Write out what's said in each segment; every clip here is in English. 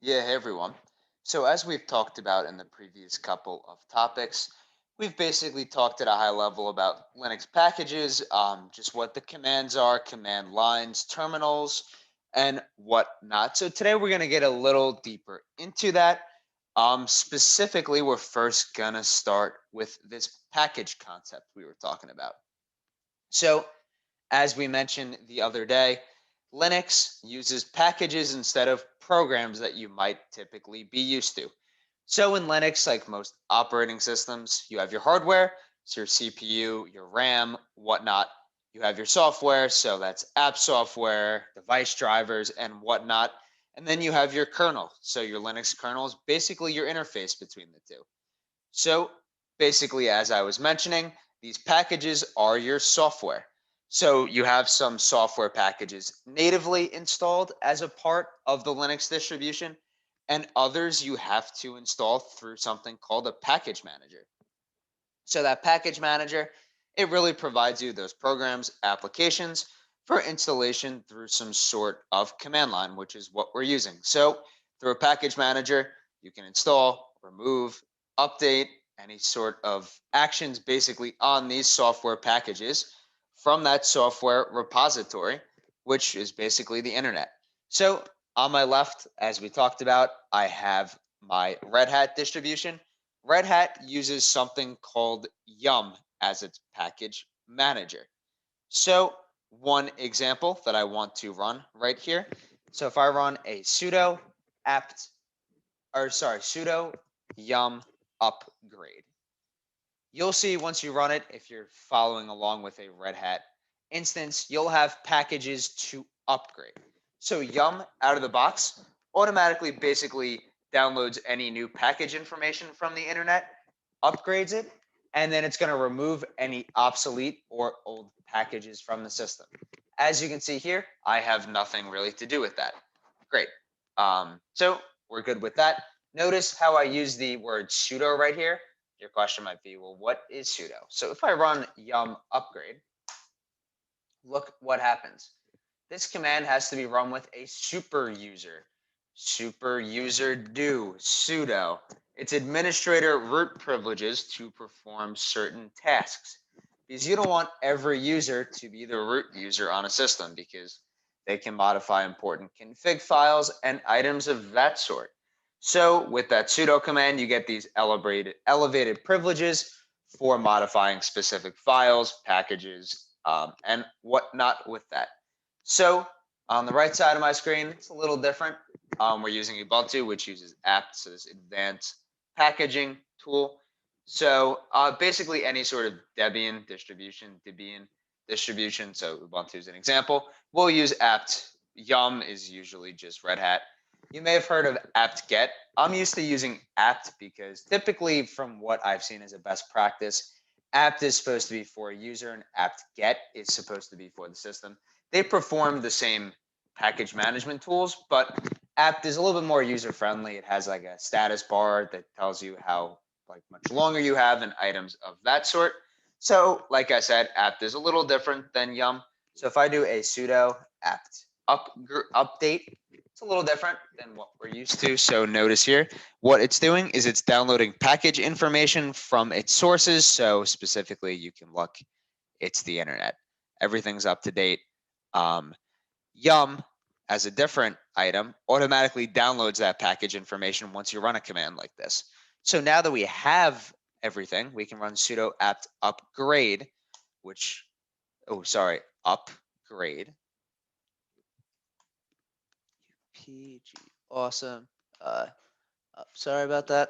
Yeah, hey everyone. So, as we've talked about in the previous couple of topics, we've basically talked at a high level about Linux packages, just what the commands are, command lines, terminals, and whatnot. So, today we're going to get a little deeper into that. Specifically, we're first going to start with this package concept we were talking about. So, as we mentioned the other day, Linux uses packages instead of programs that you might typically be used to. So in Linux, like most operating systems, you have your hardware, so your CPU, your RAM, whatnot. You have your software, so that's app software, device drivers, and whatnot. And then you have your kernel. So your Linux kernel is basically your interface between the two. So basically, as I was mentioning, these packages are your software. So you have some software packages natively installed as a part of the Linux distribution, and others you have to install through something called a package manager. So that package manager, it really provides you those programs, applications for installation through some sort of command line, which is what we're using. So through a package manager, you can install, remove, update any sort of actions basically on these software packages from that software repository, which is basically the internet. So on my left, as we talked about, I have my Red Hat distribution. Red Hat uses something called Yum as its package manager. So one example that I want to run right here. So if I run a sudo apt, or sorry, sudo yum upgrade, you'll see once you run it, if you're following along with a Red Hat instance, you'll have packages to upgrade. So Yum out of the box automatically basically downloads any new package information from the internet, upgrades it, and then it's going to remove any obsolete or old packages from the system. As you can see here, I have nothing really to do with that. Great. So we're good with that. Notice how I use the word sudo right here. Your question might be, well, what is sudo? So if I run yum upgrade, look what happens. This command has to be run with a super user. Super user do sudo. It's administrator root privileges to perform certain tasks. Because you don't want every user to be the root user on a system because they can modify important config files and items of that sort. So with that sudo command, you get these elevated privileges for modifying specific files, packages, and whatnot with that. So on the right side of my screen, it's a little different. We're using Ubuntu, which uses apt, so this advanced packaging tool. So basically any sort of Debian distribution, so Ubuntu is an example, we'll use apt. Yum is usually just Red Hat. You may have heard of apt-get. I'm used to using apt because typically from what I've seen as a best practice, apt is supposed to be for a user and apt-get is supposed to be for the system. They perform the same package management tools, but apt is a little bit more user friendly. It has like a status bar that tells you how like much longer you have and items of that sort. So like I said, apt is a little different than yum. So if I do a sudo apt update, it's a little different than what we're used to. So notice here, what it's doing is it's downloading package information from its sources. So specifically, you can look, it's the internet. Everything's up to date. Um, Yum, as a different item, automatically downloads that package information once you run a command like this. So now that we have everything, we can run sudo apt upgrade, which, oh, sorry, upgrade. PG, awesome. Sorry about that.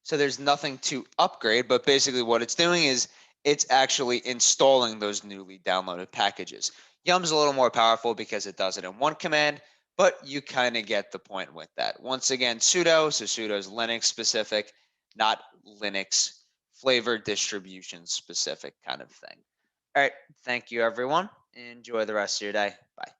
So there's nothing to upgrade, but basically what it's doing is it's actually installing those newly downloaded packages. Yum's a little more powerful because it does it in one command, but you kind of get the point with that. Once again, sudo, so sudo is Linux specific, not Linux flavor distribution specific kind of thing. All right, thank you everyone. Enjoy the rest of your day. Bye.